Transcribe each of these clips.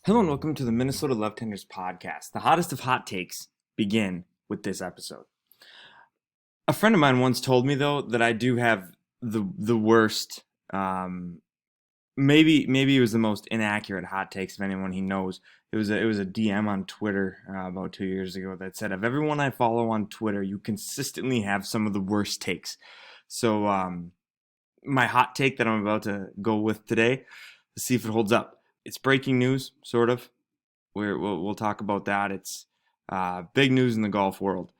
Hello and welcome to the Minnesota Left-Handers podcast. The hottest of hot takes begin with this episode. A friend of mine once told me, though, that I do have the worst, maybe it was the most inaccurate hot takes of anyone he knows. It was a DM on Twitter about 2 years ago that said, of everyone I follow on Twitter, you consistently have some of the worst takes. So my hot take that I'm about to go with today, let's see if it holds up. It's breaking news, sort of. We'll talk about that. It's big news in the golf world.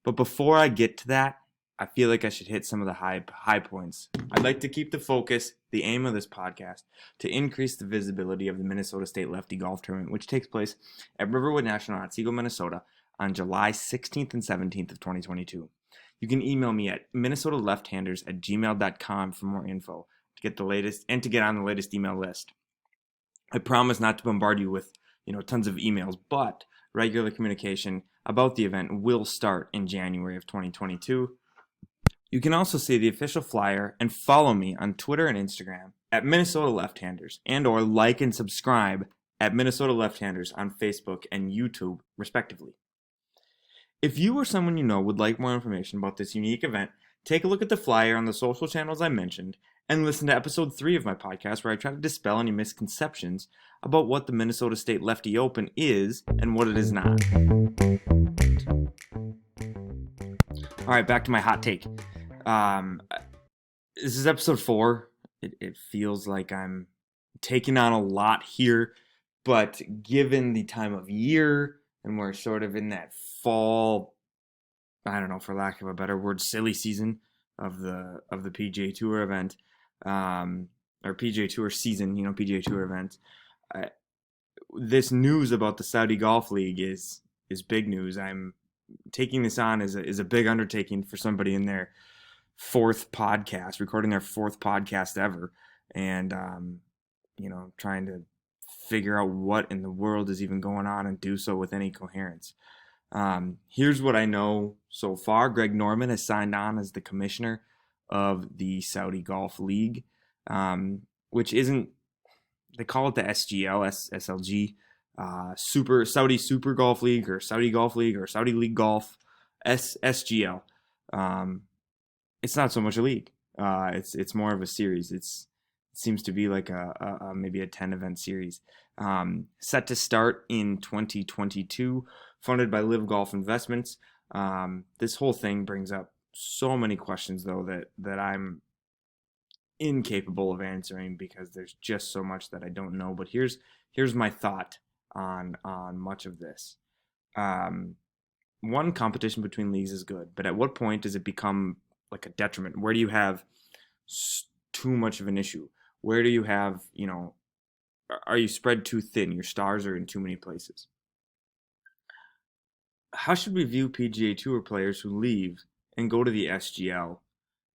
But before I get to that, I feel like I should hit some of the high points. I'd like to keep the focus, the aim of this podcast, to increase the visibility of the Minnesota State Lefty Golf Tournament, which takes place at Riverwood National at Otsego, Minnesota on July 16th and 17th of 2022. You can email me at minnesotaleft-handers@gmail.com for more info to get the latest and to get on the latest email list. I promise not to bombard you with, tons of emails, but regular communication about the event will start in January of 2022. You can also see the official flyer and follow me on Twitter and Instagram at Minnesota Left-Handers and or like and subscribe at Minnesota Left-Handers on Facebook and YouTube, respectively. If you or someone you know would like more information about this unique event, take a look at the flyer on the social channels I mentioned and listen to episode 3 of my podcast where I try to dispel any misconceptions about what the Minnesota State Lefty Open is and what it is not. All right, back to my hot take. This is episode 4. It feels like I'm taking on a lot here, but given the time of year and we're sort of in that fall, I don't know, for lack of a better word, silly season of the PGA Tour event, or PGA Tour season, PGA Tour event. This news about the Saudi Golf League is big news. I'm taking this on as a big undertaking for somebody in their recording their fourth podcast ever, and trying to figure out what in the world is even going on and do so with any coherence. Here's what I know so far. Greg Norman has signed on as the commissioner of the Saudi Golf League, which isn't, they call it the SLG, Saudi Super Golf League or Saudi Golf League or Saudi League Golf, SGL. It's not so much a league. It's more of a series. It seems to be like a maybe a 10 event series. Set to start in 2022, funded by Live Golf Investments. This whole thing brings up so many questions, though, that I'm incapable of answering because there's just so much that I don't know. But here's my thought on much of this. One, competition between leagues is good, but at what point does it become like a detriment? Where do you have too much of an issue? Where do you have, are you spread too thin? Your stars are in too many places. How should we view PGA Tour players who leave and go to the SGL,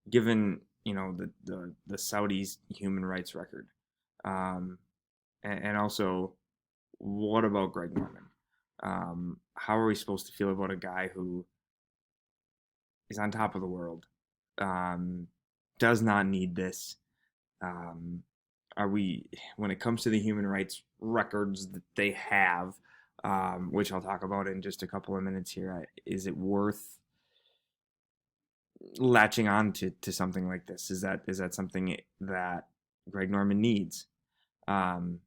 given, the Saudis' human rights record? And also, what about Greg Norman? How are we supposed to feel about a guy who is on top of the world, does not need this? Are we, when it comes to the human rights records that they have, which I'll talk about in just a couple of minutes here, is it worth latching on to something like this? Is that something that Greg Norman needs? And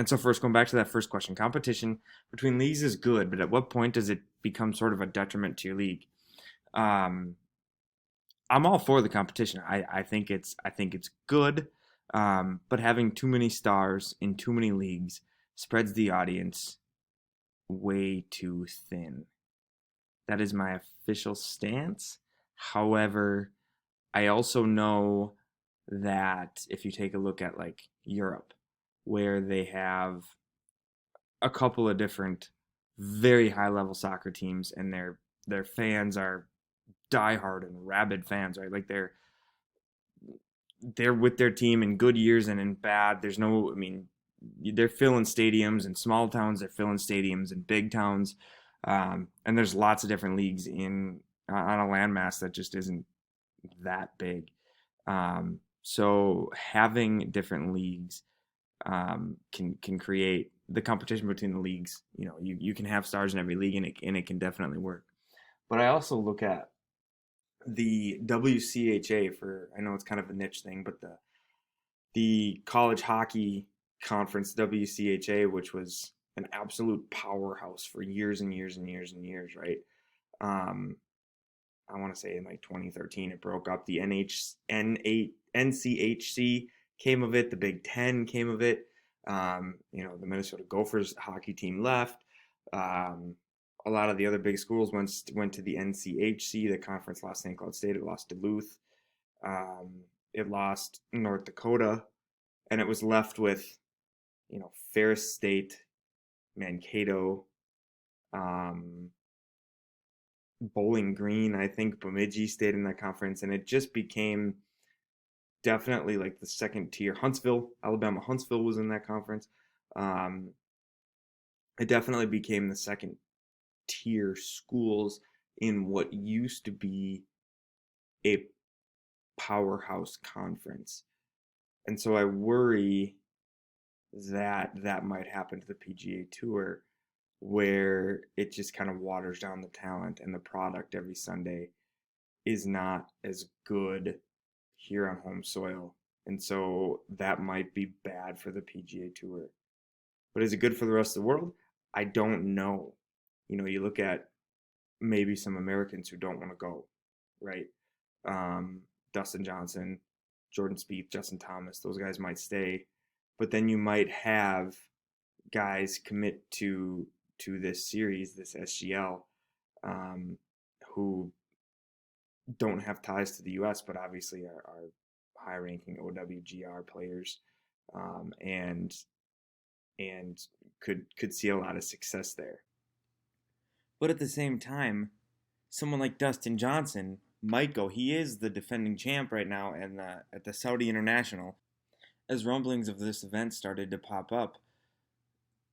so first, going back to that first question, competition between leagues is good, but at what point does it become sort of a detriment to your league? I'm all for the competition. I think it's good, but having too many stars in too many leagues spreads the audience way too thin. That is my official stance. However, I also know that if you take a look at like Europe, where they have a couple of different very high level soccer teams and their fans are diehard and rabid fans, right? Like they're with their team in good years and in bad. They're filling stadiums in small towns, they're filling stadiums in big towns, and there's lots of different leagues on a landmass that just isn't that big. So having different leagues can create the competition between the leagues. You can have stars in every league, and it can definitely work. But I also look at the WCHA for, I know it's kind of a niche thing, but the college hockey conference, WCHA, which was an absolute powerhouse for years and years and years and years, right? Um, I want to say in like 2013 it broke up. The NCHC came of it. The Big Ten came of it. The Minnesota Gophers hockey team left. Um, a lot of the other big schools went to the NCHC. The conference lost St. Cloud State. It lost Duluth. Um, it lost North Dakota, and it was left with Ferris State, Mankato, um, Bowling Green. I think Bemidji stayed in that conference, and it just became definitely like the second tier. Huntsville, Alabama, Huntsville was in that conference. Um, it definitely became the second tier schools in what used to be a powerhouse conference. And so I worry that that might happen to the PGA Tour, where it just kind of waters down the talent, and the product every Sunday is not as good here on home soil. And so that might be bad for the PGA Tour. But is it good for the rest of the world? I don't know. You look at maybe some Americans who don't want to go, right? Um, Dustin Johnson, Jordan Spieth, Justin Thomas, those guys might stay. But then you might have guys commit to this series, this SGL, um, who don't have ties to the U.S., but obviously are high-ranking OWGR players, and could see a lot of success there. But at the same time, someone like Dustin Johnson might go. He is the defending champ right now at the Saudi International. As rumblings of this event started to pop up,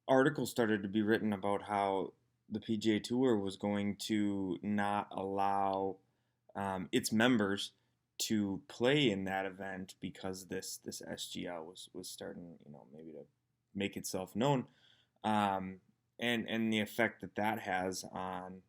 articles started to be written about how the PGA Tour was going to not allow its members to play in that event because this SGL was starting, maybe to make itself known, and the effect that that has on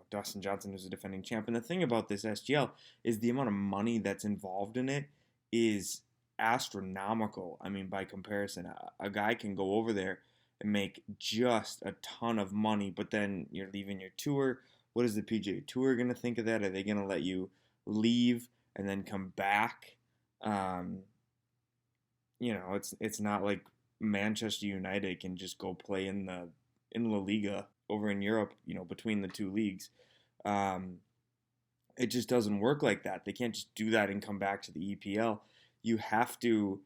Dustin Johnson, who's a defending champ. And the thing about this SGL is the amount of money that's involved in it is astronomical. I mean, by comparison, a guy can go over there and make just a ton of money, but then you're leaving your tour. What is the PGA Tour going to think of that? Are they going to let you leave and then come back? Um, it's not like Manchester United can just go play in La Liga over in Europe, between the two leagues. Um, it just doesn't work like that. They can't just do that and come back to the EPL. You have to,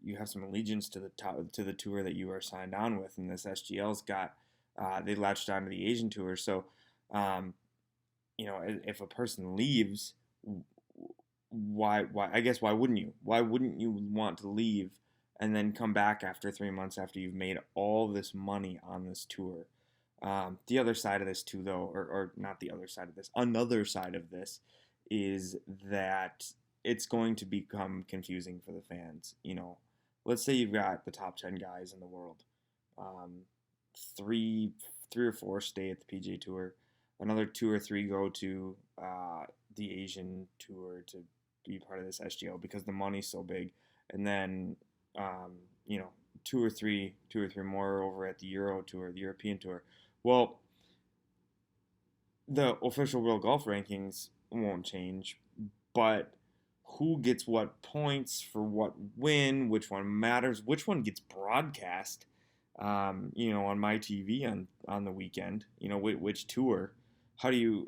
you have some allegiance to the tour that you are signed on with, and this SGL's got they latched onto the Asian tour. So, if a person leaves, why I guess why wouldn't you? Why wouldn't you want to leave and then come back after 3 months after you've made all this money on this tour? The other side of this too, though, or not the other side of this, another side of this is that it's going to become confusing for the fans. Let's say you've got the top 10 guys in the world. Three or four stay at the PGA Tour. Another 2 or 3 go to the Asian Tour to be part of this SGO because the money's so big. And then, um, 2 or 3 more over at the Euro Tour, the European Tour. Well, the official world golf rankings won't change, but who gets what points for what win, which one matters, which one gets broadcast, on my TV on the weekend, which tour, how do you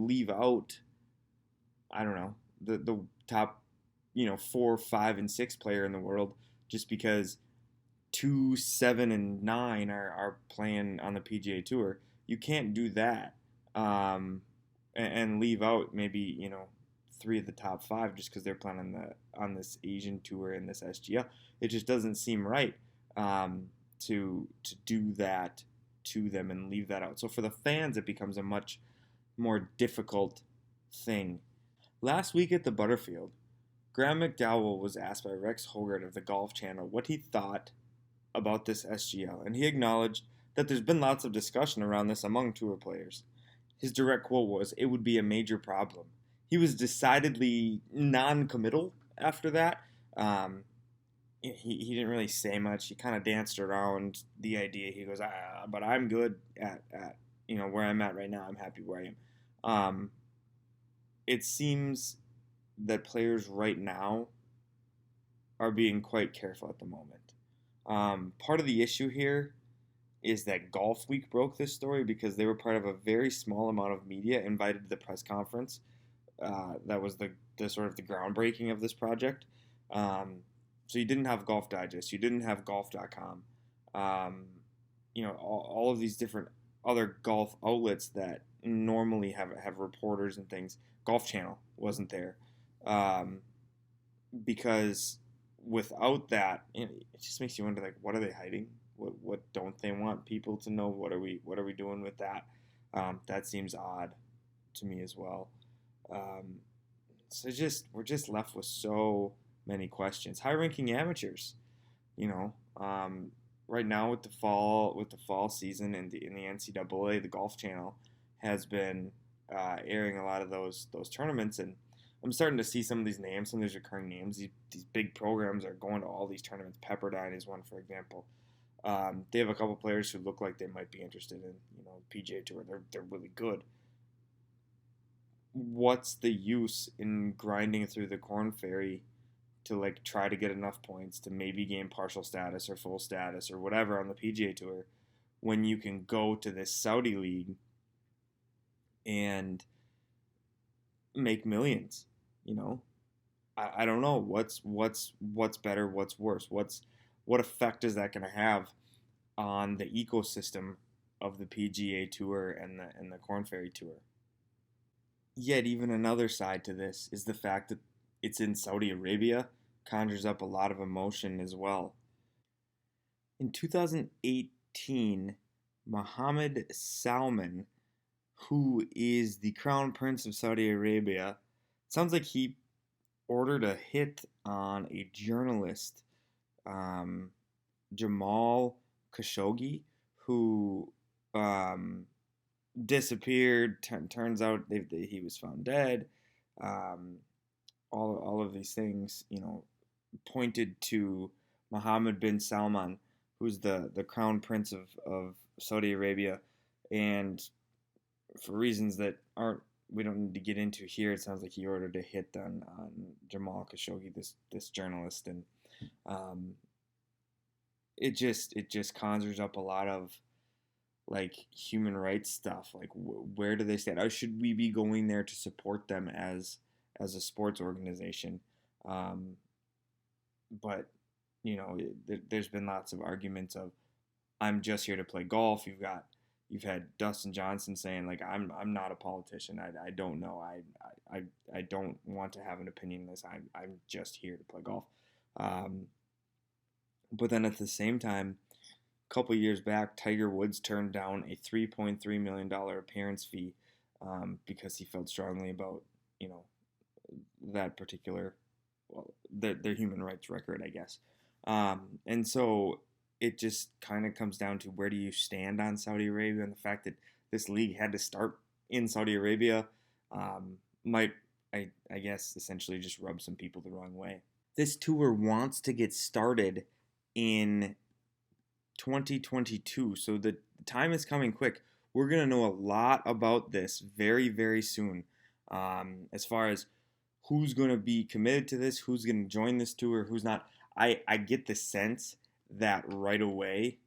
leave out, I don't know, the top, 4, 5, and 6 player in the world just because 2, 7, and 9 are playing on the PGA Tour. You can't do that, and leave out maybe 3 of the top 5 just because they're playing on this Asian Tour and this SGL. It just doesn't seem right to do that to them and leave that out. So for the fans, it becomes a much more difficult thing. Last week at the Butterfield, Graham McDowell was asked by Rex Hogarth of the Golf Channel what he thought about this SGL, and he acknowledged that there's been lots of discussion around this among tour players. His direct quote was, "It would be a major problem." He was decidedly non-committal after that. Um, he didn't really say much. He kind of danced around the idea. He goes, "But I'm good at where I'm at right now. I'm happy where I am." Um, it seems that players right now are being quite careful at the moment. Part of the issue here is that Golf Week broke this story because they were part of a very small amount of media invited to the press conference. That was the sort of the groundbreaking of this project. So you didn't have Golf Digest, you didn't have Golf.com, all of these different other golf outlets that normally have reporters and things. Golf Channel wasn't there, because without that, it just makes you wonder, like, what are they hiding? What don't they want people to know? What are we doing with that? That seems odd to me as well. Um, so we're just left with so many questions. High ranking amateurs, you know, um, right now with the fall season in the NCAA, the Golf Channel has been airing a lot of those tournaments, and I'm starting to see some of these names, some of these recurring names. These big programs are going to all these tournaments. Pepperdine is one, for example. They have a couple players who look like they might be interested in PGA Tour. They're really good. What's the use in grinding through the Corn Ferry to like try to get enough points to maybe gain partial status or full status or whatever on the PGA Tour when you can go to this Saudi league and make millions? You know, I don't know what's better, what's worse, what effect is that going to have on the ecosystem of the PGA Tour and the Corn Ferry Tour? Yet, even another side to this is the fact that it's in Saudi Arabia conjures up a lot of emotion as well. In 2018, Mohammed Salman, who is the crown prince of Saudi Arabia, sounds like he ordered a hit on a journalist, um, Jamal Khashoggi, who disappeared. Turns out he was found dead. Um, all of these things, pointed to Mohammed bin Salman, who's the crown prince of Saudi Arabia, and for reasons that aren't we don't need to get into here, it sounds like he ordered a hit on Jamal Khashoggi, this journalist, and um, it just conjures up a lot of like human rights stuff. Like, where do they stand? Or should we be going there to support them as a sports organization? Um, but there's been lots of arguments of, I'm just here to play golf. You've had Dustin Johnson saying, like, I'm not a politician. I don't know. I don't want to have an opinion on this. I'm just here to play golf. Um, but then at the same time, a couple years back, Tiger Woods turned down a $3.3 million appearance fee, because he felt strongly about that particular, well, their human rights record, I guess. And so it just kind of comes down to, where do you stand on Saudi Arabia, and the fact that this league had to start in Saudi Arabia might, I guess, essentially just rub some people the wrong way. This tour wants to get started in 2022, so the time is coming quick. We're going to know a lot about this very, very soon, as far as who's going to be committed to this, who's going to join this tour, who's not. I get the sense that right away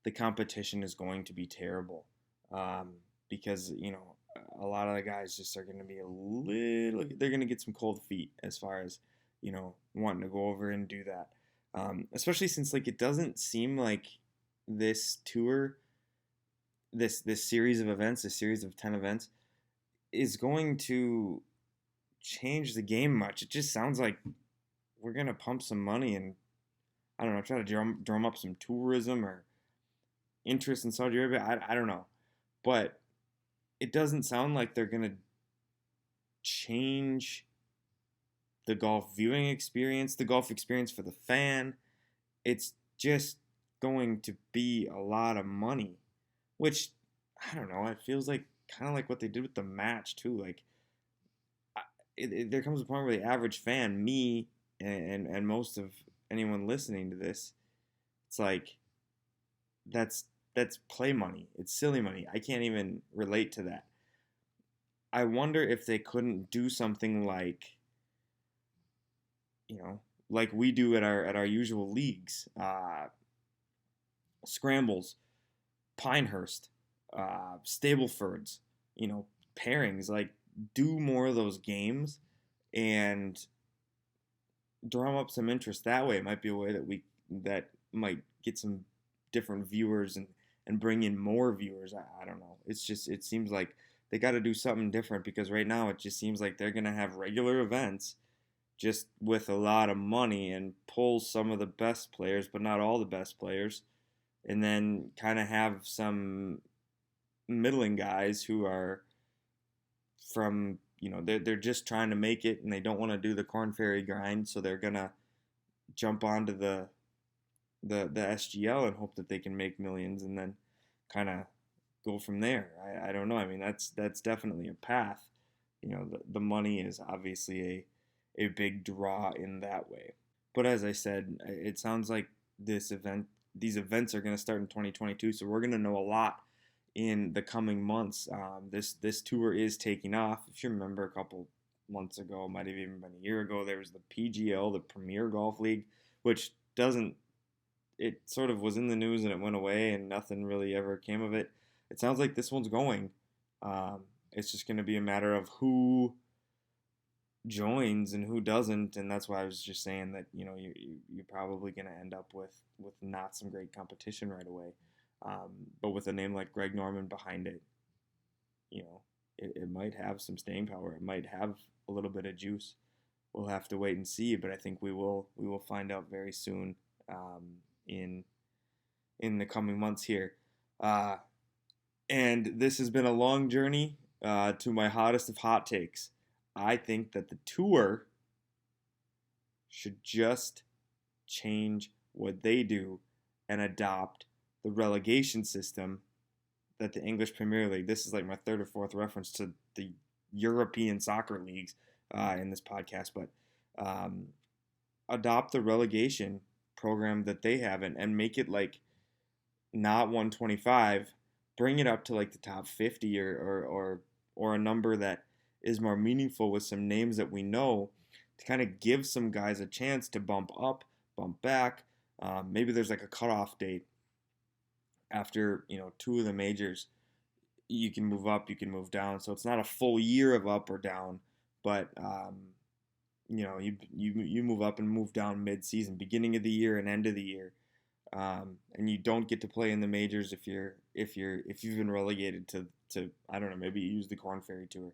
the competition is going to be terrible, because a lot of the guys just are going to be they're going to get some cold feet as far as wanting to go over and do that, especially since, like, it doesn't seem like this tour, this series of events, this series of 10 events, is going to change the game much. It just sounds like we're going to pump some money and, I don't know, try to drum up some tourism or interest in Saudi Arabia. I don't know. But it doesn't sound like they're going to change the golf viewing experience, the golf experience for the fan. It's just going to be a lot of money, which I don't know. It feels like kind of like what they did with the match too. Like there comes a point where the average fan, me and most of anyone listening to this, it's like that's that's play money. It's silly money. I can't even relate to that. I wonder if they couldn't do something like, you know, like we do at our usual leagues, scrambles, Pinehurst, Stablefords, you know, pairings. Like do more of those games and drum up some interest that way. It might be a way that might get some different viewers and bring in more viewers. I don't know. It's just it seems like they got to do something different because right now it just seems like they're gonna have regular events just with a lot of money and pull some of the best players, but not all the best players, and then kind of have some middling guys who are from they're just trying to make it and they don't want to do the Corn Ferry grind, so they're gonna jump onto the SGL and hope that they can make millions and then kind of go from there. I don't know. I mean that's definitely a path. The money is obviously a big draw in that way. But as I said, it sounds like these events are going to start in 2022, so we're going to know a lot in the coming months. This tour is taking off. If you remember, a couple months ago, might have even been a year ago, there was the PGL, the Premier Golf League, which doesn't. It sort of was in the news and it went away, and nothing really ever came of it. It sounds like this one's going. It's just going to be a matter of who joins and who doesn't, and that's why I was just saying that you're probably going to end up with not some great competition right away, but with a name like Greg Norman behind it, it might have some staying power. It might have a little bit of juice. We'll have to wait and see, but I think we will find out very soon, in the coming months here. And this has been a long journey to my hottest of hot takes. I think that the tour should just change what they do and adopt the relegation system that the English Premier League. This is like my third or fourth reference to the European soccer leagues in this podcast, but adopt the relegation program that they have and make it like not 125, bring it up to like the top 50 or a number that is more meaningful with some names that we know to kind of give some guys a chance to bump up, bump back. Maybe there's like a cutoff date after two of the majors. You can move up, you can move down, so it's not a full year of up or down, but you move up and move down mid-season, beginning of the year and end of the year, and you don't get to play in the majors if you've been relegated to I don't know, maybe you use the Corn Ferry Tour,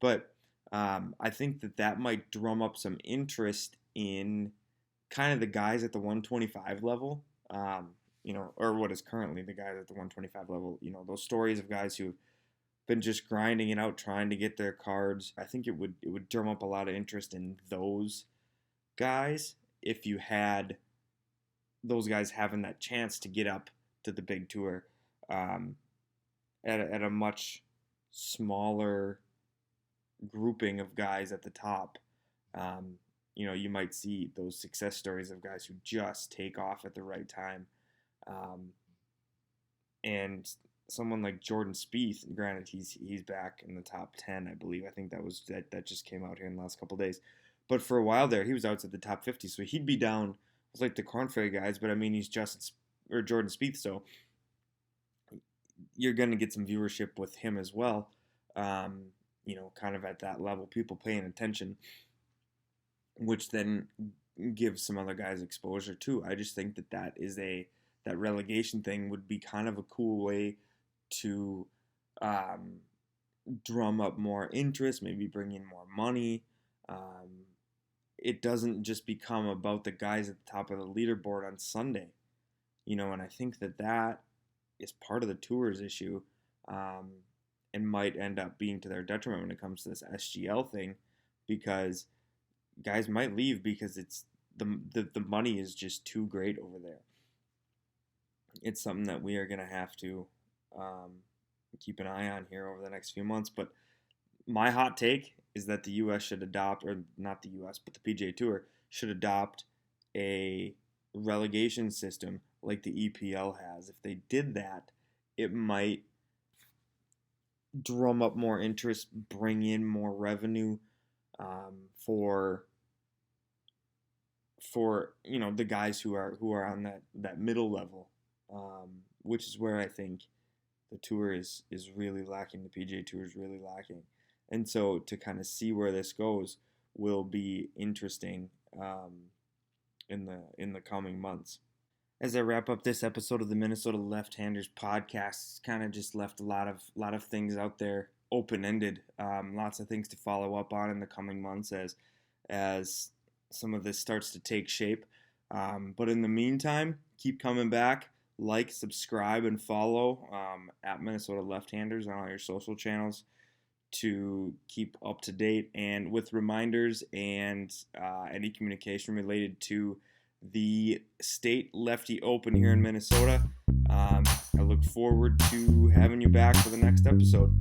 but I think that might drum up some interest in kind of the guys at the 125 level, or what is currently the guys at the 125 level. Those stories of guys who've been just grinding it out, trying to get their cards. I think it would drum up a lot of interest in those guys if you had those guys having that chance to get up to the big tour at a much smaller grouping of guys at the top. You might see those success stories of guys who just take off at the right time. And someone like Jordan Spieth, granted he's back in the top 10, I believe. I think that just came out here in the last couple of days. But for a while there, he was outside the top 50, so he'd be down with like the Corn Ferry guys. But I mean, he's Jordan Spieth, so you're gonna get some viewership with him as well. Kind of at that level, people paying attention, which then gives some other guys exposure too. I just think that relegation thing would be kind of a cool way to drum up more interest, maybe bring in more money. It doesn't just become about the guys at the top of the leaderboard on Sunday, and I think that is part of the tour's issue, and might end up being to their detriment when it comes to this SGL thing, because guys might leave because it's the money is just too great over there. it's something that we are going to have to um, keep an eye on here over the next few months. But my hot take is that the U.S. should adopt, or not the U.S., but the PGA Tour should adopt a relegation system like the EPL has. If they did that, it might drum up more interest, bring in more revenue for the guys who are on that middle level, which is where I think the tour is really lacking. The PGA Tour is really lacking, and so to kind of see where this goes will be interesting in the coming months. As I wrap up this episode of the Minnesota Left-Handers podcast, kind of just left a lot of things out there open ended. Lots of things to follow up on in the coming months as some of this starts to take shape. But in the meantime, keep coming back. Like, subscribe, and follow at Minnesota Left-Handers on all your social channels to keep up to date and with reminders and any communication related to the State Lefty Open here in Minnesota. I look forward to having you back for the next episode.